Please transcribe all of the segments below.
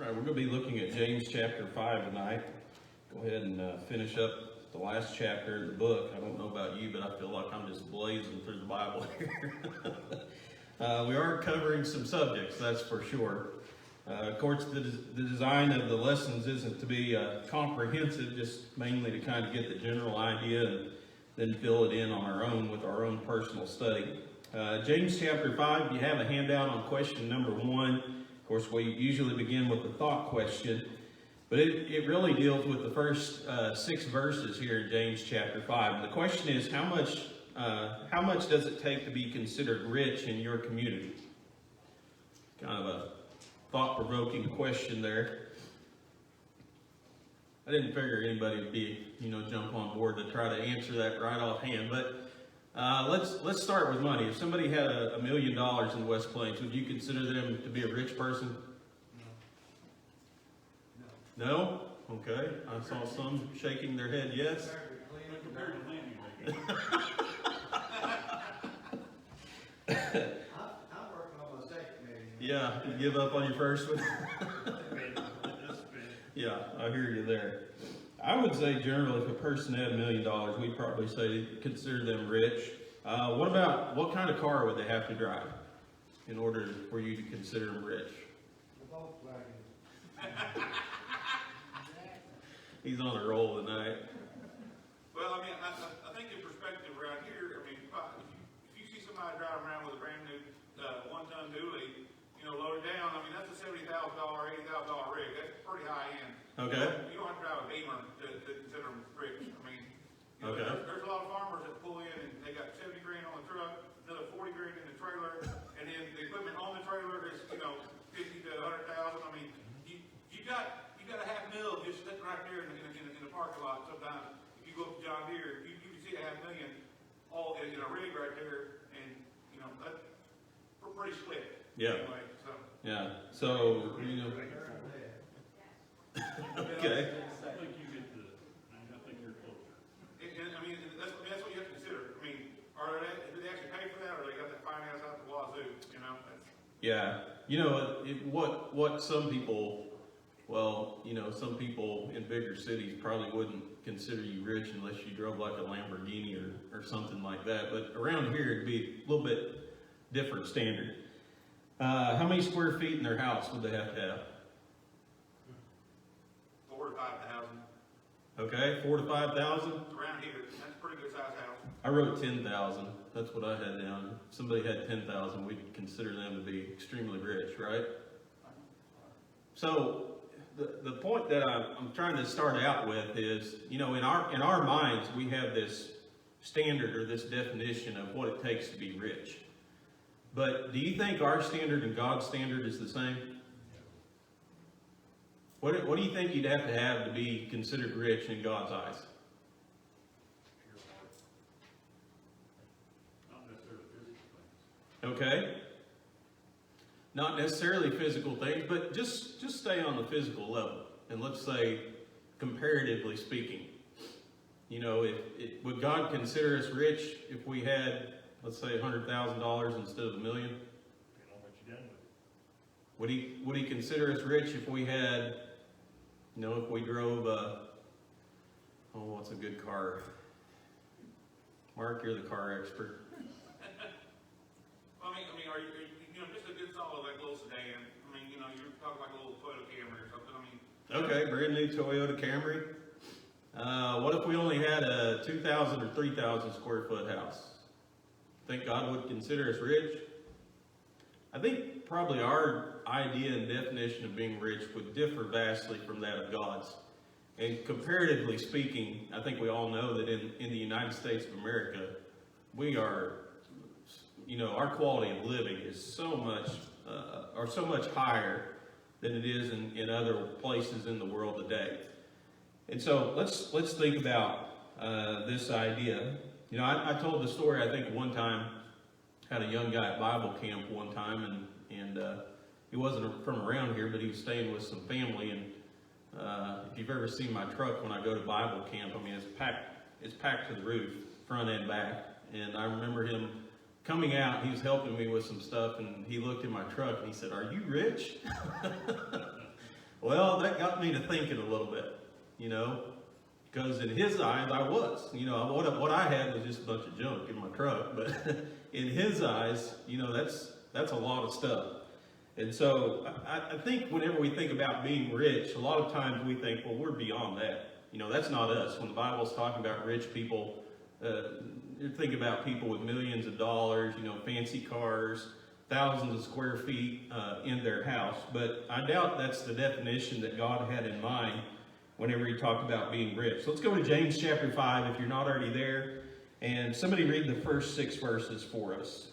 Right, we're going to be looking at James chapter 5 tonight. Go ahead and finish up the last chapter of the book. I don't know about you, but I feel like I'm just blazing through the Bible here. We are covering some subjects, that's for sure. Of course, the design of the lessons isn't to be comprehensive, just mainly to kind of get the general idea and then fill it in on our own with our own personal study. James chapter 5, you have a handout on question number 1. Of course, we usually begin with the thought question, but it really deals with the first 6 verses here in James chapter 5. And the question is, how much does it take to be considered rich in your community? Kind of a thought-provoking question there. I didn't figure anybody would be, jump on board to try to answer that right offhand, but let's start with money. If somebody had $1 million in West Plains, would you consider them to be a rich person? No? Okay. I saw some shaking their head yes. I'm working on my second million. Yeah, you give up on your first one? Yeah, I hear you there. I would say generally if a person had $1 million, we'd probably say consider them rich. What kind of car would they have to drive in order for you to consider them rich? He's on a roll tonight. Well, I mean, I think in perspective around here, I mean, if you see somebody driving around with a brand new one-ton dually, loaded down, I mean, that's a $70,000, $80,000 rig. That's pretty high end. Okay. You don't have to drive a Beamer to consider them rich. I mean, Okay. there's a lot of farmers that pull in and they got 70 grand on the truck, another 40 grand in the trailer, and then the equipment on the trailer is, 50 to 100,000. I mean, you got a $500,000 just sitting right there in the parking lot. Sometimes if you go up to John Deere, you can see a $500,000 all in a rig right there, and that's pretty slick. Yeah. Anyway, so. Yeah. So, okay. I think you get the, I think you're closer. And I mean, that's what you have to consider. I mean, do they actually pay for that, or they got that finance out the wazoo? Yeah. What some people, some people in bigger cities probably wouldn't consider you rich unless you drove like a Lamborghini or something like that. But around here, it'd be a little bit different standard. How many square feet in their house would they have to have? 4,000 to 5,000. Okay, 4,000 to 5,000. Around here, that's a pretty good size house. I wrote 10,000. That's what I had down. If somebody had 10,000, we'd consider them to be extremely rich, right? So the point that I'm trying to start out with is, in our minds, we have this standard or this definition of what it takes to be rich. But do you think our standard and God's standard is the same? What do you think you'd have to be considered rich in God's eyes? Not necessarily physical things. Okay. Not necessarily physical things, but just stay on the physical level. And let's say, comparatively speaking, would God consider us rich if we had, let's say, $100,000 instead of $1 million? Depending on what you done with it. Would he consider us rich if we had, if we drove what's a good car? Mark, you're the car expert. Well, I mean, are you just a good solid like little sedan? I mean, you're talking like a little Toyota Camry or something. I mean. Okay, brand new Toyota Camry. What if we only had a 2,000 or 3,000 square foot house? Think God would consider us rich? I think probably our idea and definition of being rich would differ vastly from that of God's. And comparatively speaking, I think we all know that in the United States of America, we are, our quality of living is so much higher than it is in other places in the world today. And so let's think about this idea. I told the story, I think one time, had a young guy at Bible camp one time, and he wasn't from around here, but he was staying with some family. And if you've ever seen my truck when I go to Bible camp, I mean, it's packed to the roof, front and back. And I remember him coming out, he was helping me with some stuff, and he looked in my truck and he said, "Are you rich?" Well, that got me to thinking a little bit, you know, because in his eyes I was, you know, what I had was just a bunch of junk in my truck, but in his eyes, you know, that's a lot of stuff. And so I think whenever we think about being rich, a lot of times we think, well, we're beyond that. You know, that's not us. When the Bible's talking about rich people, you think about people with millions of dollars, you know, fancy cars, thousands of square feet in their house. But I doubt that's the definition that God had in mind whenever he talked about being rich. So let's go to James chapter 5 if you're not already there. And somebody read the first 6 verses for us.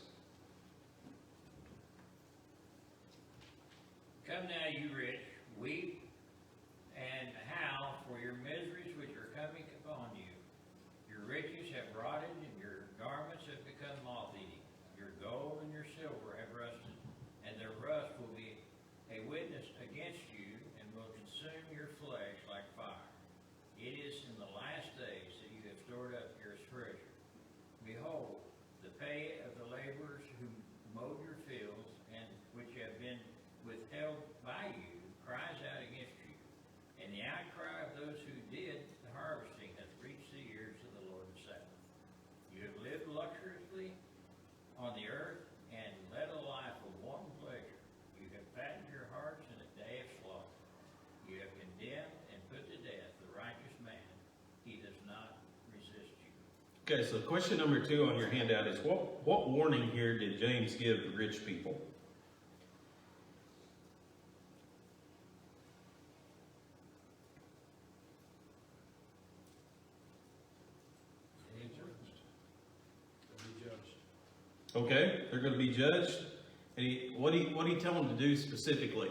Come now, you rich, weep and howl for your miseries which are coming upon you. Your riches have rotted, and your garments have become moth-eaten. Your gold and your silver have rusted, and their rust will be a witness against you, and will consume your flesh like fire. It is in the last days that you have stored up your treasure. Behold, the pay of the laborers who mowed your fields, and which have been withheld by you, cries out against you. And the outcry of those who did the harvesting hath reached the ears of the Lord of Sabaoth. You have lived luxuriously on the earth, and led a life of wanton pleasure. You have fattened your hearts in a day of slaughter. You have condemned and put to death the righteous man. He does not resist you. Okay, so question number 2 on your handout is what warning here did James give to rich people? Okay, they're going to be judged. And what do you tell them to do specifically?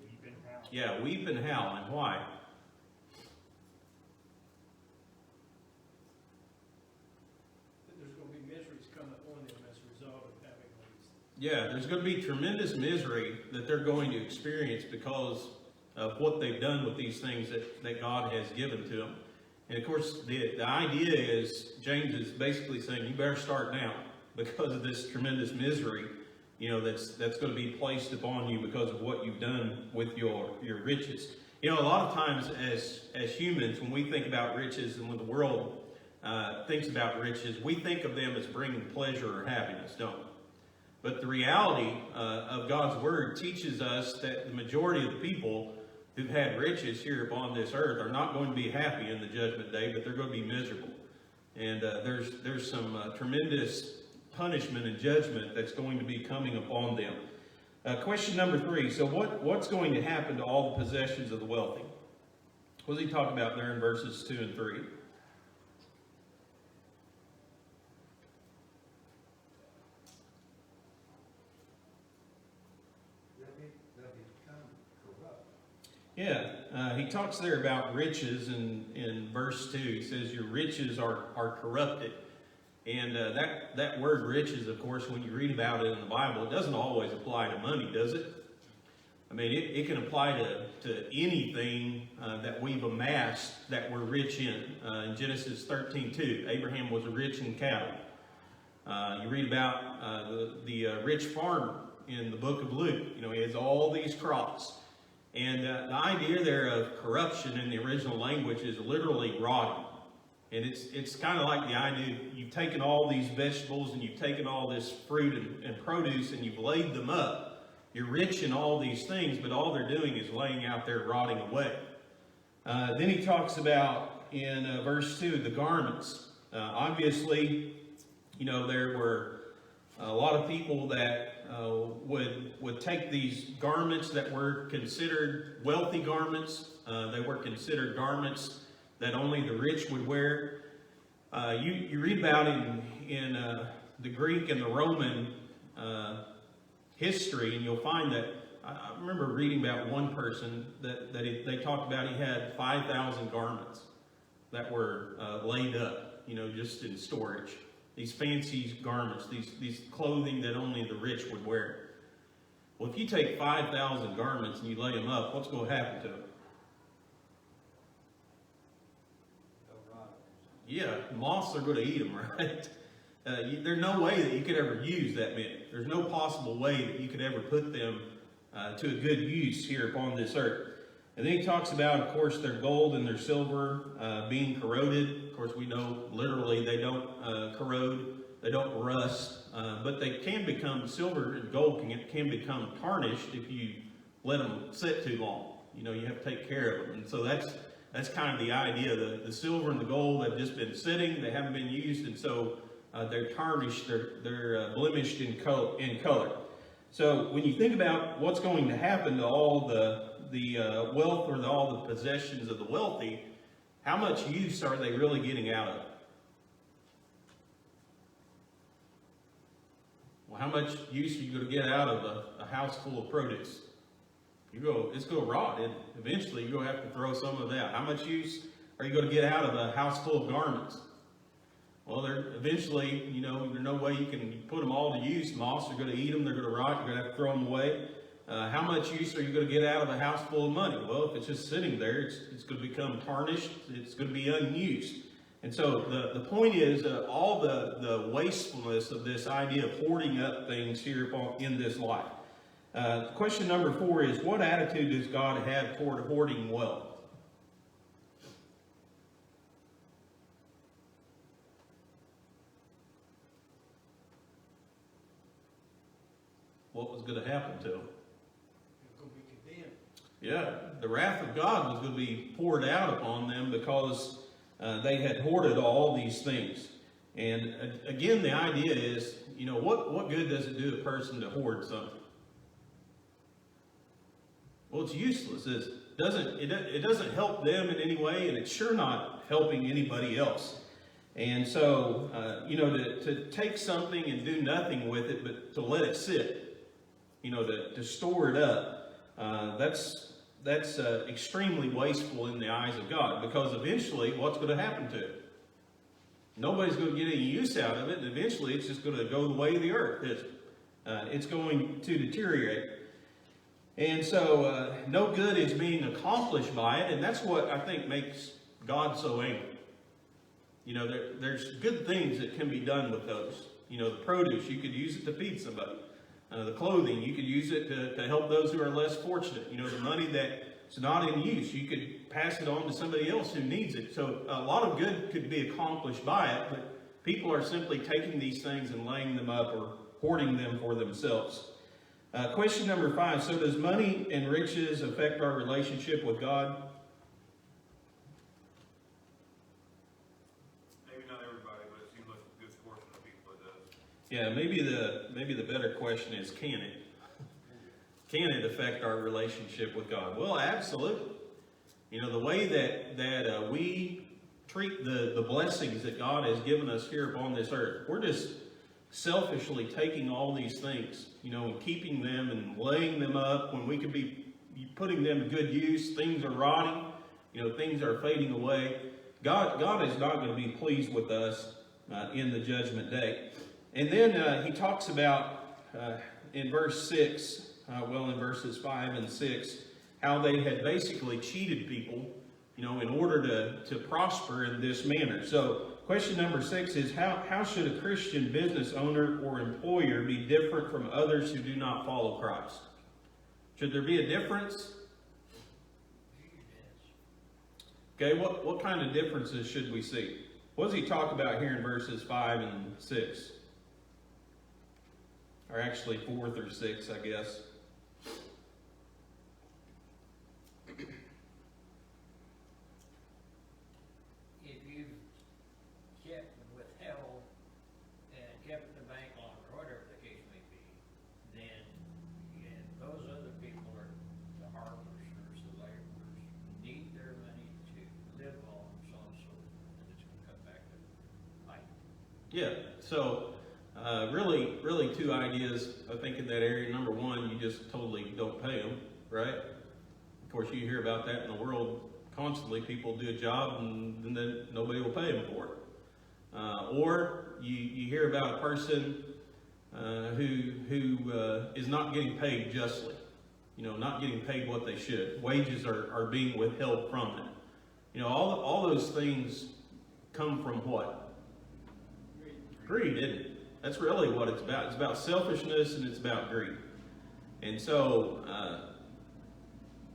Weep and howl. Yeah, weep and howl. And why? There's gonna be miseries coming on them as a result of having all these. Yeah, there's going to be tremendous misery that they're going to experience because of what they've done with these things that God has given to them. And of course, the idea is, James is basically saying, you better start now because of this tremendous misery, you know, that's going to be placed upon you because of what you've done with your riches. You know, a lot of times as humans, when we think about riches and when the world thinks about riches, we think of them as bringing pleasure or happiness, don't we? But the reality of God's Word teaches us that the majority of the people who've had riches here upon this earth are not going to be happy in the judgment day, but they're going to be miserable. And there's some tremendous punishment and judgment that's going to be coming upon them. Question number 3. So what's going to happen to all the possessions of the wealthy? What does he talk about there in verses 2 and 3? They'll become corrupt. Yeah, he talks there about riches in verse 2. He says your riches are corrupted. And that word riches, of course, when you read about it in the Bible, it doesn't always apply to money, does it? I mean, it can apply to anything that we've amassed that we're rich in. In Genesis 13:2, Abraham was rich in cattle. You read about the rich farmer in the book of Luke. You know, he has all these crops. And the idea there of corruption in the original language is literally rotting. And it's kind of like the idea you've taken all these vegetables and you've taken all this fruit and produce and you've laid them up. You're rich in all these things, but all they're doing is laying out there rotting away. Then he talks about in verse 2 the garments. Obviously, you know, there were a lot of people that would take these garments that were considered wealthy garments. They were considered garments that only the rich would wear. You read about in the Greek and the Roman history, and you'll find that I remember reading about one person that they talked about he had 5,000 garments that were laid up, you know, just in storage. These fancy garments, these clothing that only the rich would wear. Well, if you take 5,000 garments and you lay them up, what's going to happen to them? Yeah, moths are going to eat them, right? there's no way that you could ever use that many. There's no possible way that you could ever put them to a good use here upon this earth. And then he talks about, of course, their gold and their silver being corroded. Of course, we know literally they don't corrode, they don't rust, but they can become, silver and gold can become tarnished if you let them sit too long. You know, you have to take care of them. And so that's kind of the idea. The silver and the gold have just been sitting, they haven't been used, and so they're tarnished, they're blemished in color. So when you think about what's going to happen to all the wealth or all the possessions of the wealthy, how much use are they really getting out of it? Well, how much use are you going to get out of a house full of produce? It's going to rot, and eventually you're going to have to throw some of that. How much use are you going to get out of a house full of garments? Well, eventually, you know, there's no way you can put them all to use. Moths are going to eat them, they're going to rot, you're going to have to throw them away. How much use are you going to get out of a house full of money? Well, if it's just sitting there, it's going to become tarnished, it's going to be unused. And so the point is all the wastefulness of this idea of hoarding up things here in this life. Question number 4 is, what attitude does God have toward hoarding wealth? What was going to happen to them? They're gonna be condemned. Yeah, the wrath of God was going to be poured out upon them because they had hoarded all these things. And again, the idea is, you know, what good does it do a person to hoard something? Well, it's useless. It doesn't help them in any way, and it's sure not helping anybody else. And so, you know, to take something and do nothing with it, but to let it sit, you know, to store it up, that's extremely wasteful in the eyes of God, because eventually, what's going to happen to it? Nobody's going to get any use out of it, and eventually it's just going to go the way of the earth. It's going to deteriorate. And so no good is being accomplished by it, and that's what I think makes God so angry. You know, there's good things that can be done with those. You know, the produce, you could use it to feed somebody. The clothing, you could use it to help those who are less fortunate. You know, the money that's not in use, you could pass it on to somebody else who needs it. So a lot of good could be accomplished by it, but people are simply taking these things and laying them up or hoarding them for themselves. Question number 5. So does money and riches affect our relationship with God? Maybe not everybody, but it seems like a good portion of people it does. Yeah, maybe the better question is, can it? Can it affect our relationship with God? Well, absolutely. You know, the way that we treat the blessings that God has given us here upon this earth, we're just selfishly taking all these things, you know, and keeping them and laying them up when we could be putting them to good use. Things are rotting, you know, things are fading away. God is not going to be pleased with us in the judgment day. And then he talks about in verse 6, in verses 5 and 6, how they had basically cheated people, you know, in order to prosper in this manner. So question number 6 is, how should a Christian business owner or employer be different from others who do not follow Christ? Should there be a difference? Okay, what kind of differences should we see? What does he talk about here in verses 5 and 6? Or actually 4 through 6, I guess. If you've kept withheld and kept in the bank longer, whatever the case may be, then those other people are the harvesters, the laborers, need their money to live on, so on and so forth, and it's going to come back to bite. Yeah, so really two ideas, I think, in that area. Number one, you just totally don't pay them, right? Of course, you hear about that in the world constantly. People do a job and then nobody will pay them for it. Or you hear about a person who is not getting paid justly, you know, not getting paid what they should. Wages are being withheld from them. You know, all those things come from what? greed, isn't it? That's really what it's about. It's about selfishness and it's about greed. And so,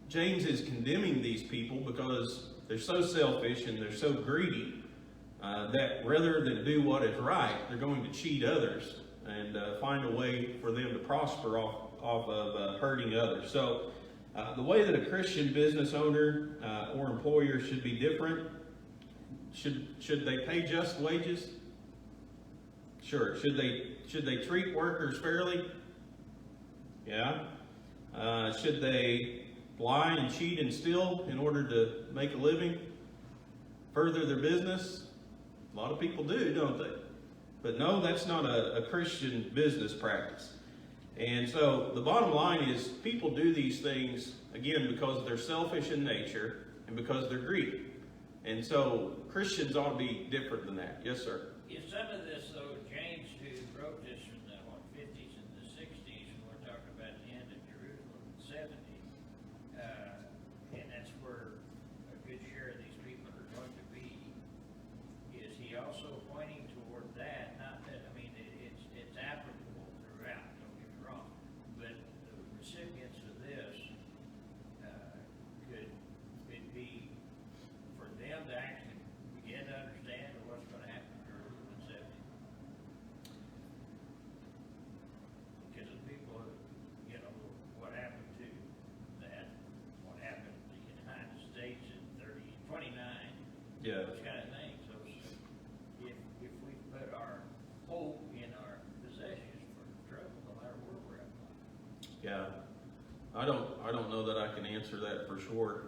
James is condemning these people because they're so selfish and they're so greedy that rather than do what is right, they're going to cheat others and find a way for them to prosper off of hurting others. So, the way that a Christian business owner or employer should be different. Should they pay just wages? Sure. Should they treat workers fairly? Yeah. Should they lie and cheat and steal in order to make a living? Further their business? A lot of people do, don't they? But no, that's not a Christian business practice. And so the bottom line is people do these things, again, because they're selfish in nature and because they're greedy. And so Christians ought to be different than that. Yes, sir. In some of this, though, James, who wrote this in the 50s and the 60s, and we're talking about the end of Jerusalem in 70, and that's where a good share of these people are going to be, is he also pointing toward that? Not that, I mean, it's applicable throughout, don't get me wrong, but the recipients of this could it be for them to actually begin to understand what's going to happen in Jerusalem in 70. Because the people, you know, what happened to that, what happened to the United States in 29, Yeah. those kind of things. Those, if we put our hope in our possessions for trouble, no matter where we're at. Yeah. I don't know that I can answer that for sure.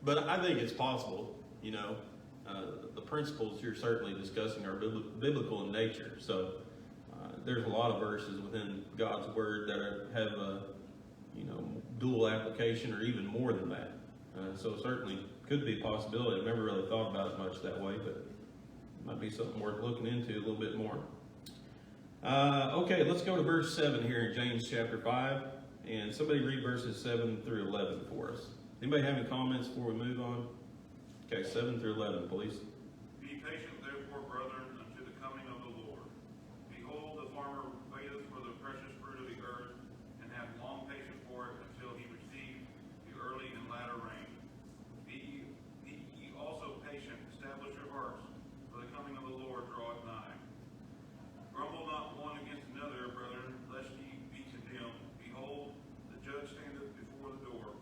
But I think it's possible, you know. The principles you're certainly discussing are biblical in nature. So there's a lot of verses within God's Word that have a, you know, dual application or even more than that. So certainly could be a possibility. I've never really thought about it much that way, but it might be something worth looking into a little bit more. Okay, let's go to verse 7 here in James chapter 5. And somebody read verses 7 through 11 for us. Anybody have any comments before we move on? Okay, 7 through 11, please. Be patient, therefore, brethren, unto the coming of the Lord. Behold, the farmer waiteth for the precious fruit of the earth, and hath long patience for it until he receive the early and latter rain. Be ye also patient, establish your hearts, for the coming of the Lord draweth nigh. Grumble not one against another, brethren, lest ye be condemned. Behold, the judge standeth before the door.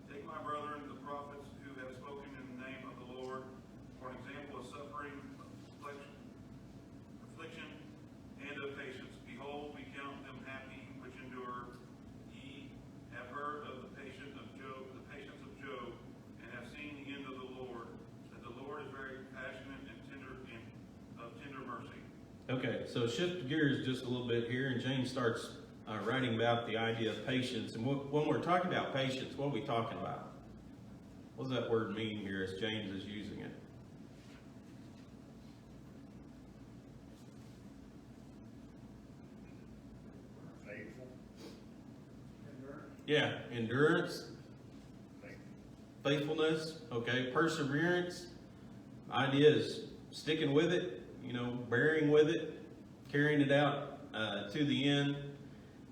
Take my brethren, the prophets who have spoken in the name of the Lord, for an example of suffering, affliction, and of patience. Behold, we count them happy which endure. Ye have heard of the patience of Job, and have seen the end of the Lord, that the Lord is very passionate and of tender mercy. Okay, so shift gears just a little bit here, and James starts writing about the idea of patience. And when we're talking about patience, what are we talking about? What does that word mean here as James is using it? Faithful. Yeah, endurance, faithfulness, okay, perseverance. Idea is sticking with it, you know, bearing with it, carrying it out to the end.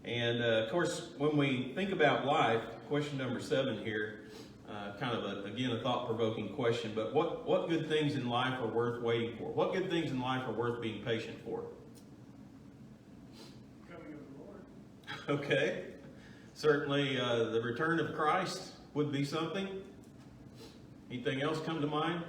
And of course, when we think about life, question number 7 here, kind of again a thought-provoking question, but what good things in life are worth waiting for? What good things in life are worth being patient for? Coming of the Lord. Okay, certainly the return of Christ would be something. Anything else come to mind?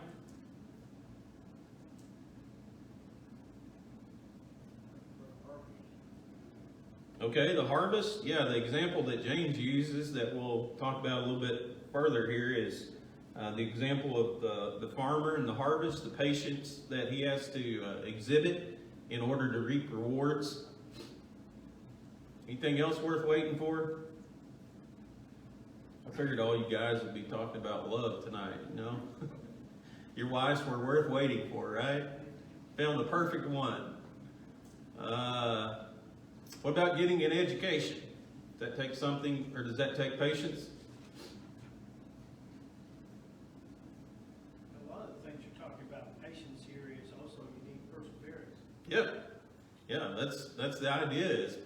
Okay, the harvest. Yeah, the example that James uses that we'll talk about a little bit further here is the example of the farmer and the harvest, the patience that he has to exhibit in order to reap rewards. Anything else worth waiting for? I figured all you guys would be talking about love tonight, you know? Your wives were worth waiting for, right? Found the perfect one. What about getting an education? Does that take something, or does that take patience? A lot of the things you're talking about, patience here is also you need perseverance. Yep. Yeah, that's the idea is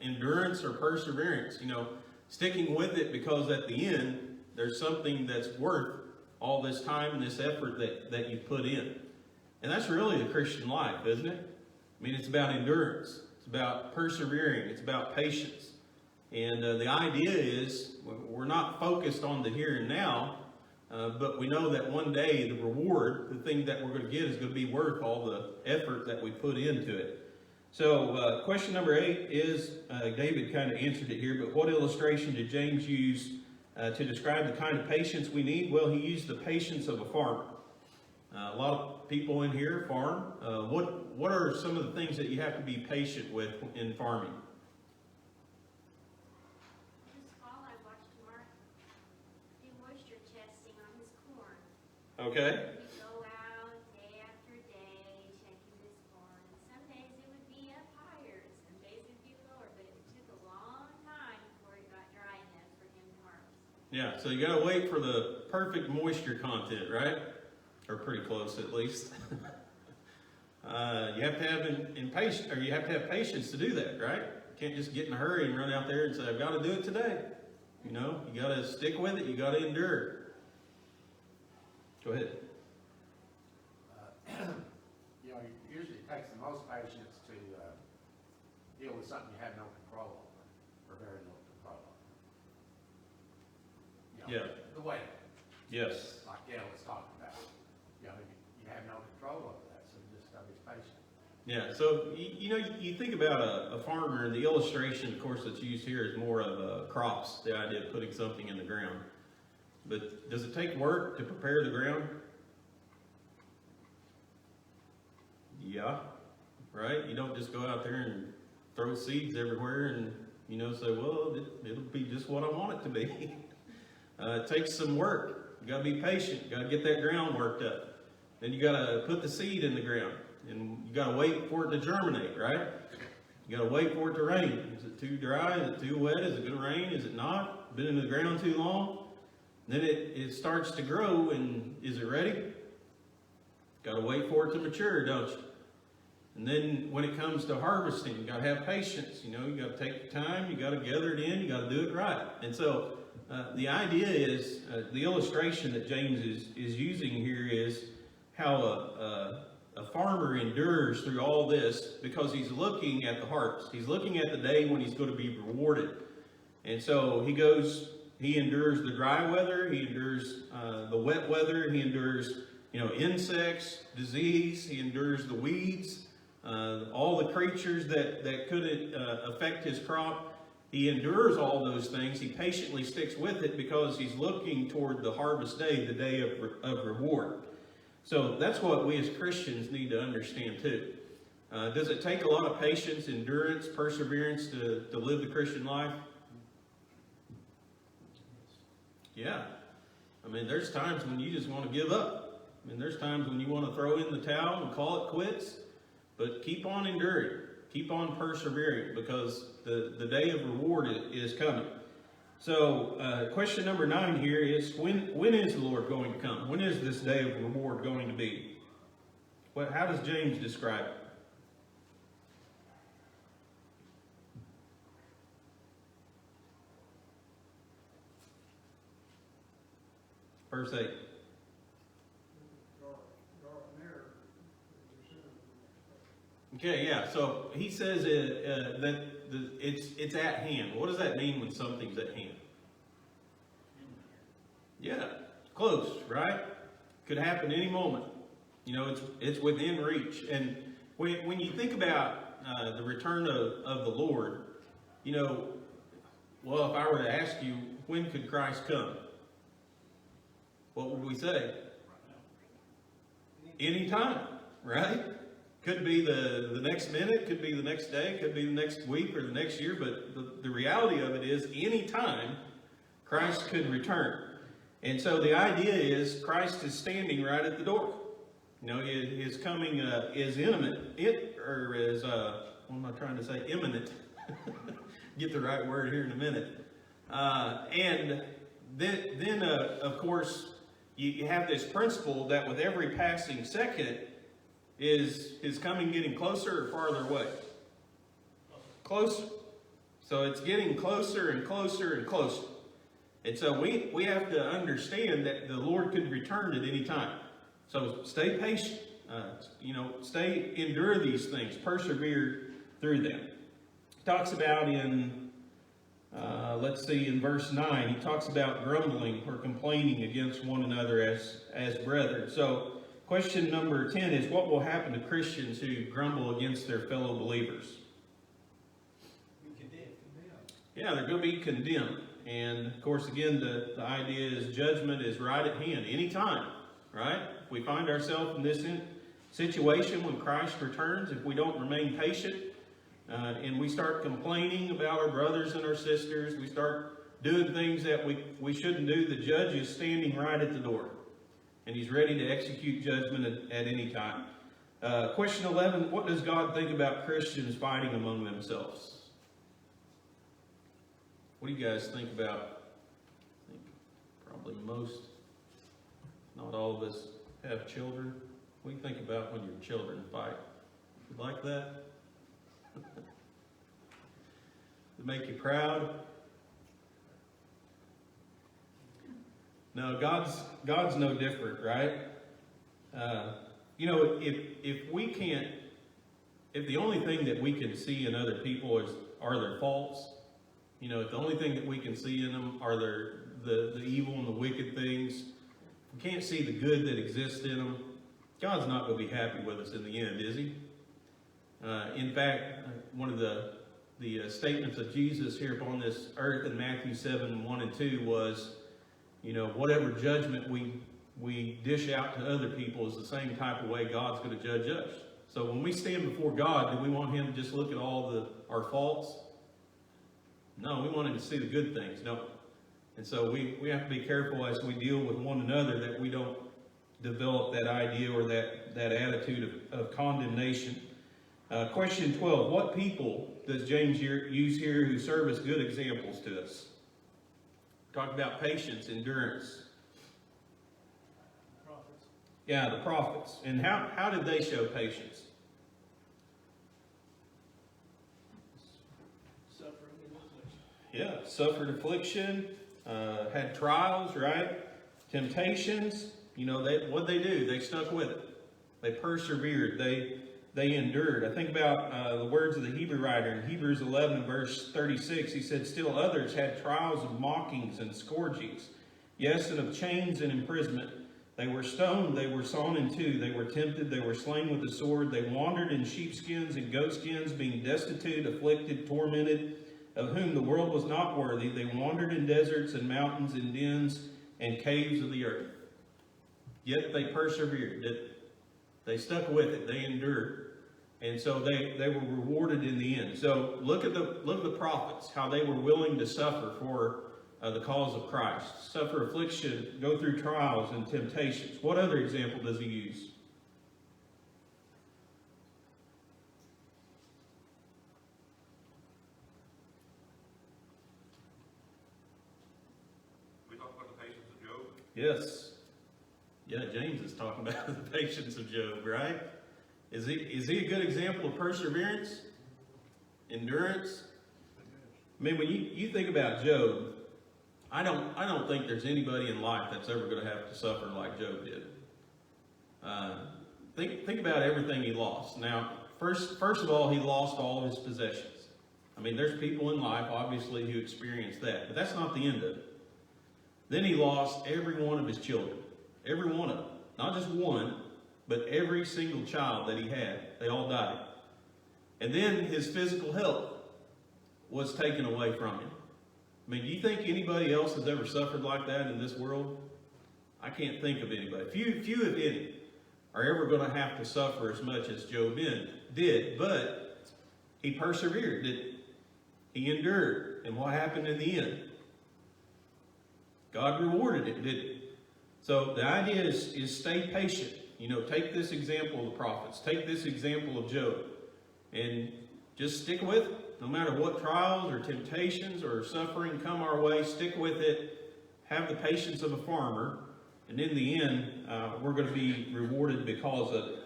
endurance or perseverance. You know, sticking with it because at the end there's something that's worth all this time and this effort that you put in. And that's really the Christian life, isn't it? I mean, it's about endurance. It's about persevering. It's about patience. And the idea is we're not focused on the here and now, but we know that one day the reward, the thing that we're going to get, is going to be worth all the effort that we put into it. So question number 8 is, David kind of answered it here, but what illustration did James use to describe the kind of patience we need? Well, he used the patience of a farmer. A lot of people in here farm. What are some of the things that you have to be patient with in farming? This fall, I watched Mark do moisture testing on his corn. Okay. He'd go out day after day checking his corn. And some days it would be up higher, and some days it would be lower, but it took a long time before it got dry enough for him to harvest. Yeah, so you got to wait for the perfect moisture content, right? Or pretty close, at least. You have to have you have to have patience to do that, right? You can't just get in a hurry and run out there and say, "I've got to do it today." You know, you got to stick with it. You got to endure. Go ahead. You know, usually it takes the most patience to deal with something you have no control over, or very little control over. You know, Yeah. The way, Yes. like Gail was talking about, you know, you have no control over that, so you just gotta be patient. Yeah, so you know, you think about a farmer, and the illustration, of course, that's used here is more of crops, the idea of putting something in the ground. But does it take work to prepare the ground? Yeah, right? You don't just go out there and throw seeds everywhere and, you know, say, well, it'll be just what I want it to be. It takes some work. You gotta be patient. You gotta get that ground worked up. Then you gotta put the seed in the ground. And you gotta wait for it to germinate, right? You gotta wait for it to rain. Is it too dry? Is it too wet? Is it gonna rain? Is it not? Been in the ground too long? Then it starts to grow, and is it ready? Gotta wait for it to mature, don't you? And then when it comes to harvesting, you gotta have patience. You know, you gotta take the time, you gotta gather it in, you gotta do it right. And so the idea is, the illustration that James is using here is how a farmer endures through all this because he's looking at the harvest. He's looking at the day when he's going to be rewarded. And so he endures the dry weather, he endures the wet weather, he endures, you know, insects, disease, he endures the weeds, all the creatures that could affect his crop. He endures all those things. He patiently sticks with it because he's looking toward the harvest day, the day of reward. So that's what we as Christians need to understand too. Does it take a lot of patience, endurance, perseverance to live the Christian life? Yeah. I mean, there's times when you just want to give up. I mean, there's times when you want to throw in the towel and call it quits. But keep on enduring. Keep on persevering because the day of reward is coming. So question number 9 here is, when is the Lord going to come? When is this day of reward going to be? How does James describe it? Verse 8. Okay, yeah, so he says that it's at hand. What does that mean when something's at hand? Yeah, close, right? Could happen any moment. You know, it's within reach. And when you think about the return of the Lord, you know, well, if I were to ask you, when could Christ come? What would we say? Anytime, right? Could be the next minute, could be the next day, could be the next week or the next year, but the reality of it is any time Christ could return. And so the idea is Christ is standing right at the door. You know, his coming is imminent. What am I trying to say? Imminent. Get the right word here in a minute. And then of course, you have this principle that with every passing second, is his coming getting closer or farther away? closer. So it's getting closer and closer and closer. And so we have to understand that the Lord could return at any time. So stay patient. Endure these things, persevere through them. He talks about in verse 9, he talks about grumbling or complaining against one another as brethren. So question number 10 is, what will happen to Christians who grumble against their fellow believers? We condemn. Yeah, they're going to be condemned. And of course, again, the idea is judgment is right at hand, anytime, right? If we find ourselves in this situation when Christ returns, if we don't remain patient, and we start complaining about our brothers and our sisters, we start doing things that we shouldn't do, the judge is standing right at the door. And he's ready to execute judgment at any time. Question 11, what does God think about Christians fighting among themselves? What do you guys think about? I think probably most, not all of us have children. What do you think about when your children fight? You like that? Does it make you proud? No, God's no different, right? If the only thing that we can see in other people are their faults, if the only thing that we can see in them are the evil and the wicked things, we can't see the good that exists in them, God's not going to be happy with us in the end, is he? In fact, one of the statements of Jesus here upon this earth in Matthew 7:1-2 was, whatever judgment we dish out to other people is the same type of way God's going to judge us. So when we stand before God, do we want him to just look at all our faults? No, we want him to see the good things, don't we? And so we have to be careful as we deal with one another that we don't develop that idea or that attitude of condemnation. Question 12, what people does James use here who serve as good examples to us? Talk about patience, endurance. Prophets. Yeah, the prophets. And how did they show patience? Suffering and affliction. Yeah, suffered affliction, had trials, right? Temptations. What'd they do? They stuck with it. They persevered. They endured. I think about the words of the Hebrew writer in Hebrews 11, verse 36. He said, still others had trials of mockings and scourgings, yes, and of chains and imprisonment. They were stoned, they were sawn in two, they were tempted, they were slain with the sword. They wandered in sheepskins and goatskins, being destitute, afflicted, tormented, of whom the world was not worthy. They wandered in deserts and mountains and dens and caves of the earth. Yet they persevered. They stuck with it. They endured. And so they were rewarded in the end. So look at the prophets, how they were willing to suffer for the cause of Christ. Suffer affliction, go through trials and temptations. What other example does he use? We talked about the patience of Job. Yes. Yeah, James is talking about the patience of Job, right? Is he a good example of perseverance? Endurance? I mean, when you think about Job, I don't think there's anybody in life that's ever going to have to suffer like Job did. Think about everything he lost. Now, first of all, he lost all of his possessions. I mean, there's people in life, obviously, who experience that, but that's not the end of it. Then he lost every one of his children. Every one of them. Not just one, but every single child that he had. They all died. And then his physical health was taken away from him. I mean, do you think anybody else has ever suffered like that in this world? I can't think of anybody. Few if any are ever going to have to suffer as much as Job did. But he persevered, didn't he? He endured. And what happened in the end? God rewarded it, didn't he? So the idea is stay patient. Take this example of the prophets. Take this example of Job. And just stick with it. No matter what trials or temptations or suffering come our way, stick with it. Have the patience of a farmer. And in the end, we're going to be rewarded because of it.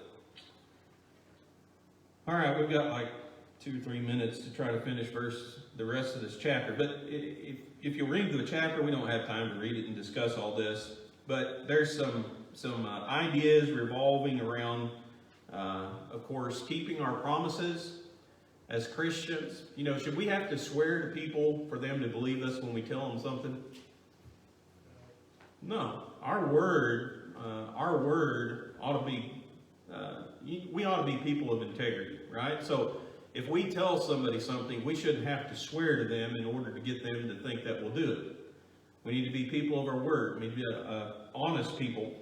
All right, we've got like 2 or 3 minutes to try to finish the rest of this chapter. But if you read the chapter, we don't have time to read it and discuss all this. But there's some ideas revolving around, of course, keeping our promises as Christians. You know, should we have to swear to people for them to believe us when we tell them something? No. Our word ought to be, we ought to be people of integrity, right? So if we tell somebody something, we shouldn't have to swear to them in order to get them to think that we'll do it. We need to be people of our word. We need to be honest people.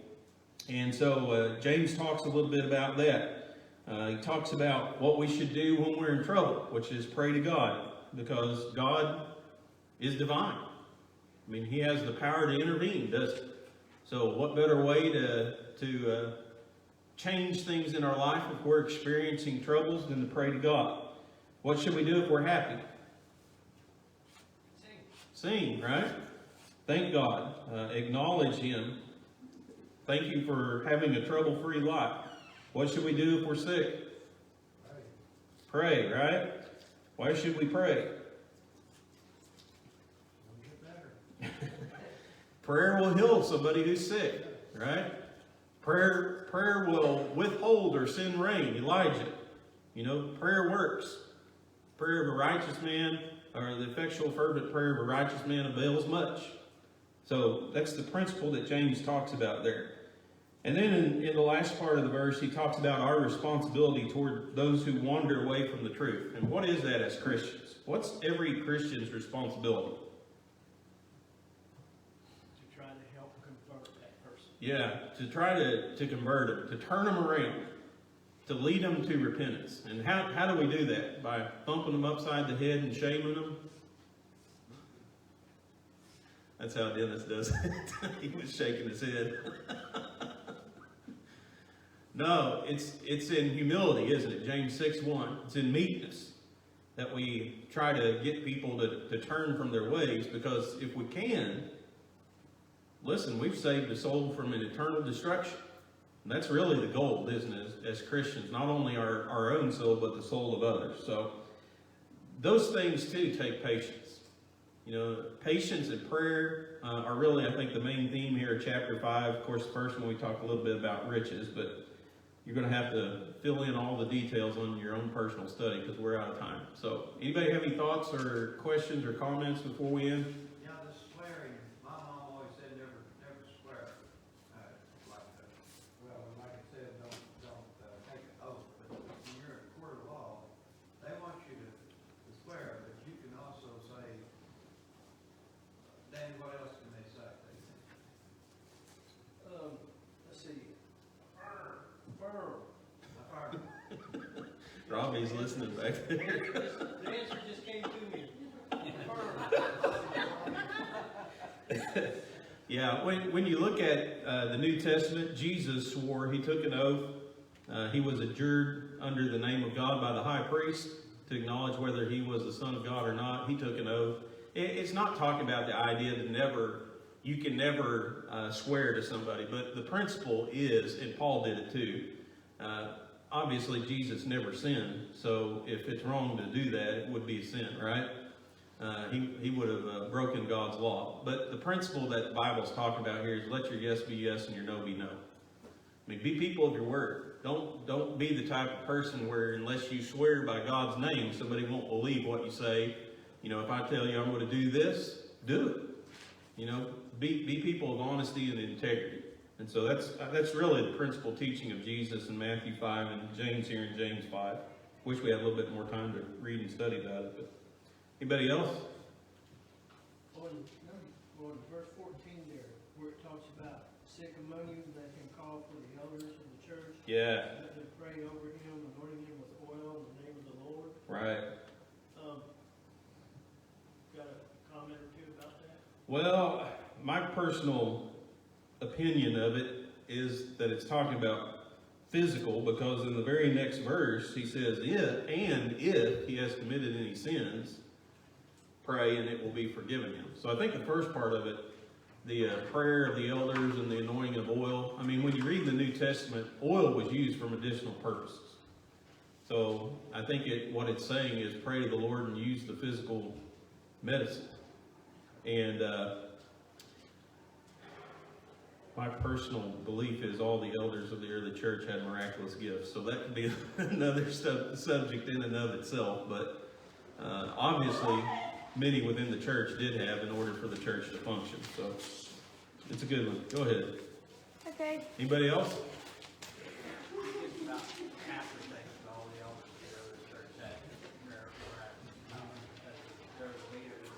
And so James talks a little bit about that. He talks about what we should do when we're in trouble, which is pray to God, because God is divine. I mean, He has the power to intervene, doesn't He? So what better way to change things in our life if we're experiencing troubles than to pray to God? What should we do if we're happy? Sing, right? Thank God. Acknowledge Him. Thank you for having a trouble-free life. What should we do if we're sick? Pray, right? Why should we pray? Prayer will heal somebody who's sick, right? Prayer will withhold or send rain. Elijah, you know, prayer works. Prayer of a righteous man, or the effectual fervent prayer of a righteous man avails much. So that's the principle that James talks about there. And then in the last part of the verse, he talks about our responsibility toward those who wander away from the truth. And what is that as Christians? What's every Christian's responsibility? To try to help convert that person. Yeah, to try to convert them, to turn them around, to lead them to repentance. And how do we do that? By thumping them upside the head and shaming them? That's how Dennis does it. He was shaking his head. No, it's in humility, isn't it? James 6:1. It's in meekness that we try to get people to turn from their ways, because if we can, listen, we've saved a soul from an eternal destruction. And that's really the goal, isn't it, as Christians? Not only our own soul, but the soul of others. So those things, too, take patience. You know, patience and prayer are really, I think, the main theme here in chapter 5. Of course, the first one we talk a little bit about riches, but you're going to have to fill in all the details on your own personal study because we're out of time. So anybody have any thoughts or questions or comments before we end? Yeah, the swearing, my mom always said never swear. Well, like I said, don't take an oath, but when you're in a court of law, they want you to swear, but you can also say, then what else can they say? Let's see. Firm. Robbie's listening back there. The answer just came to me. Yeah, when you look at the New Testament, Jesus swore, he took an oath. He was adjured under the name of God by the high priest to acknowledge whether he was the Son of God or not. He took an oath. It's not talking about the idea that you can never swear to somebody, but the principle is, and Paul did it too, obviously Jesus never sinned, so if it's wrong to do that, it would be a sin, right? He would have broken God's law. But the principle that the Bible's talking about here is let your yes be yes and your no be no. I mean, be people of your word. Don't be the type of person where unless you swear by God's name, somebody won't believe what you say. You know, if I tell you I'm going to do this, do it. You know, be people of honesty and integrity. And so that's really the principal teaching of Jesus in Matthew 5 and James here in James 5. Wish we had a little bit more time to read and study about it. But anybody else? On verse 14 there, where it talks about sick among you, that can call for the elders of the church. Yeah. Let them pray over him, anointing him with oil in the name of the Lord. Right. Got a comment or two about that? Well, my personal opinion of it is that it's talking about physical, because in the very next verse he says, if he has committed any sins, pray and it will be forgiven him. So I think the first part of it, the prayer of the elders and the anointing of oil, I mean, when you read the New Testament, oil was used for medicinal purposes. So I think what it's saying is pray to the Lord and use the physical medicine. And, my personal belief is all the elders of the early church had miraculous gifts. So that could be another subject in and of itself. But obviously, many within the church did have in order for the church to function. So it's a good one. Go ahead. Okay. Anybody else? It's about half the things all the elders here of the church had prayer for their leaders.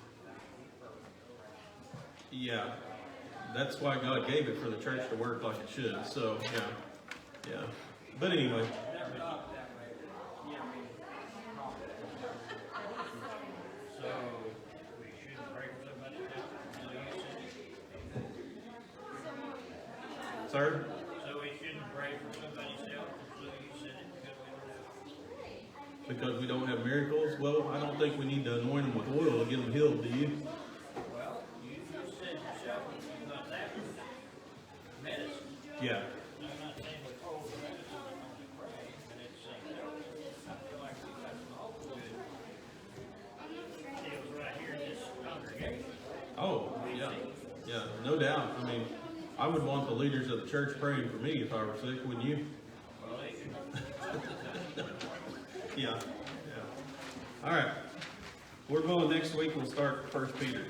Yeah. That's why God gave it for the church to work like it should. So, yeah. But anyway. Never thought that way. Yeah, I mean, so we shouldn't pray for somebody else until you send it. Sir? So we shouldn't pray for somebody else until you send it because we don't have. Because we don't have miracles? Well, I don't think we need to anoint them with oil to get them healed, do you? Well, you just said yourself, but that was medicine. Yeah. I'm not saying withhold the medicine and only pray, but it's saying that I feel like we got some hope good deals right here in this congregation. Oh, yeah, no doubt. I mean, I would want the leaders of the church praying for me if I were sick, wouldn't you? Well, they should. Yeah. All right. We're going next week. We'll start 1 Peter.